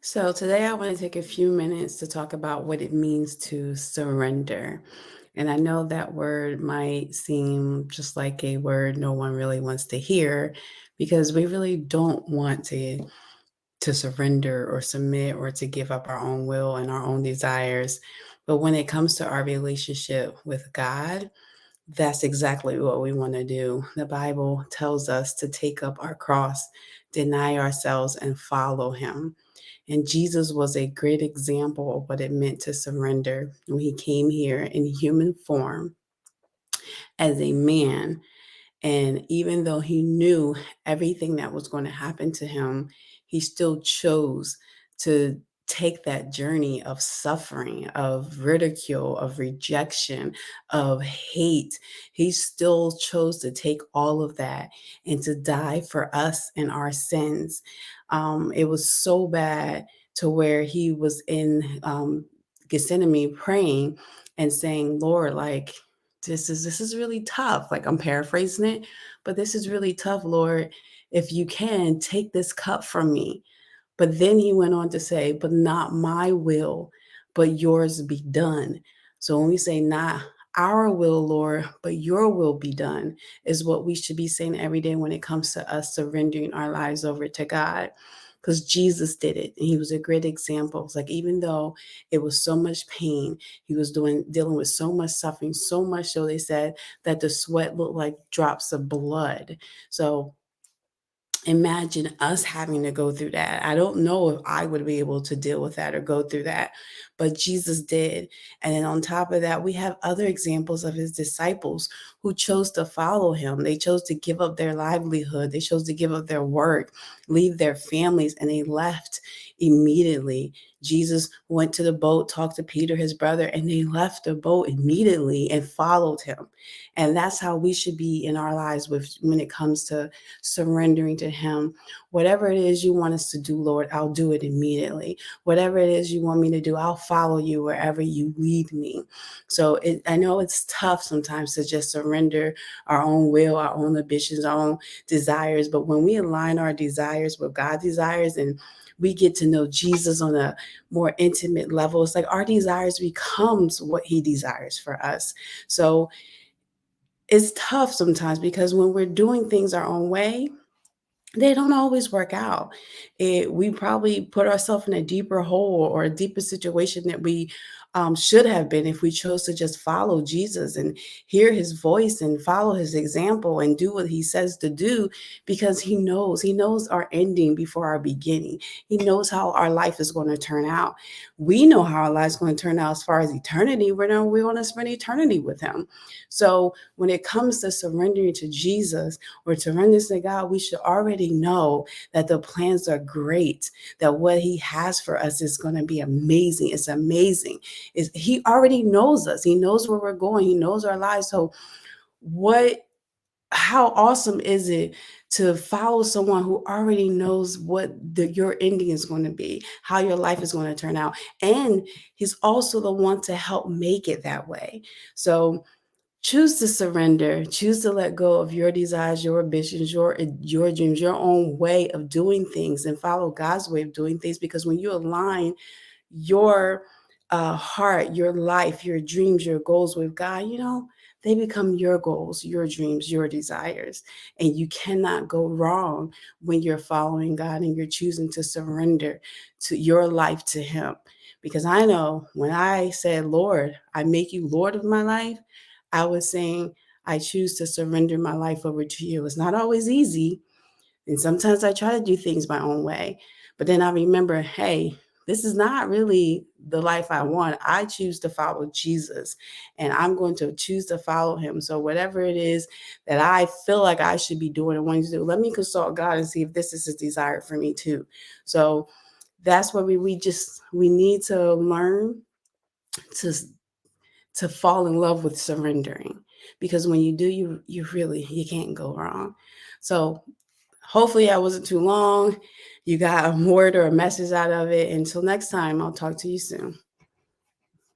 So, today I want to take a few minutes to talk about what it means to surrender. And I know that word might seem just like a word no one really wants to hear because we really don't want to surrender or submit or to give up our own will and our own desires. But when it comes to our relationship with God, that's exactly what we want to do. The Bible tells us to take up our cross, deny ourselves, and follow Him. And Jesus was a great example of what it meant to surrender when He came here in human form as a man. And even though He knew everything that was going to happen to Him, He still chose to take that journey of suffering, of ridicule, of rejection, of hate. He still chose to take all of that and to die for us and our sins. It was so bad to where He was in Gethsemane praying and saying, Lord, like, this is really tough. Like, I'm paraphrasing it, but this is really tough, Lord. If you can, take this cup from me. But then he went on to say, but not my will, but yours be done. So when we say not our will, Lord, but your will be done, is what we should be saying every day when it comes to us surrendering our lives over to God. Because Jesus did it, and He was a great example. It's like, even though it was so much pain, He was dealing with so much suffering, so much so they said that the sweat looked like drops of blood. So imagine us having to go through that. I don't know if I would be able to deal with that or go through that, but Jesus did. And then on top of that, we have other examples of His disciples who chose to follow Him. They chose to give up their livelihood, they chose to give up their work, leave their families, and they left immediately. Jesus went to the boat, talked to Peter, his brother, and they left the boat immediately and followed Him. And that's how we should be in our lives when it comes to surrendering to Him. Whatever it is you want us to do, Lord, I'll do it immediately. Whatever it is you want me to do, I'll follow you wherever you lead me. So I know it's tough sometimes to just surrender our own will, our own ambitions, our own desires. But when we align our desires with God's desires and we get to know Jesus on a more intimate level, it's like our desires becomes what He desires for us. So it's tough sometimes because when we're doing things our own way, they don't always work out. We probably put ourselves in a deeper hole or a deeper situation that we should have been if we chose to just follow Jesus and hear His voice and follow His example and do what He says to do, because He knows our ending before our beginning. He knows how our life is going to turn out. We know how our life is going to turn out as far as eternity. We want to spend eternity with Him. So when it comes to surrendering to Jesus or to surrender to God, we should already know that the plans are great, that what He has for us is going to be amazing. It's amazing. He already knows us. He knows where we're going. He knows our lives. So what how awesome is it to follow someone who already knows what your ending is going to be, how your life is going to turn out, and He's also the one to help make it that way. So choose to surrender, choose to let go of your desires, your ambitions, your dreams, your own way of doing things, and follow God's way of doing things. Because when you align your heart, your life, your dreams, your goals with God, they become your goals, your dreams, your desires. And you cannot go wrong when you're following God and you're choosing to surrender to your life to Him. Because I know when I said, Lord, I make you Lord of my life, I was saying, I choose to surrender my life over to you. It's not always easy. And sometimes I try to do things my own way. But then I remember, hey, this is not really the life I want. I choose to follow Jesus, and I'm going to choose to follow Him. So, whatever it is that I feel like I should be doing and wanting to do, let me consult God and see if this is His desire for me too. So, that's where we need to learn to fall in love with surrendering, because when you do, you can't go wrong. So hopefully I wasn't too long. You got a word or a message out of it. Until next time, I'll talk to you soon.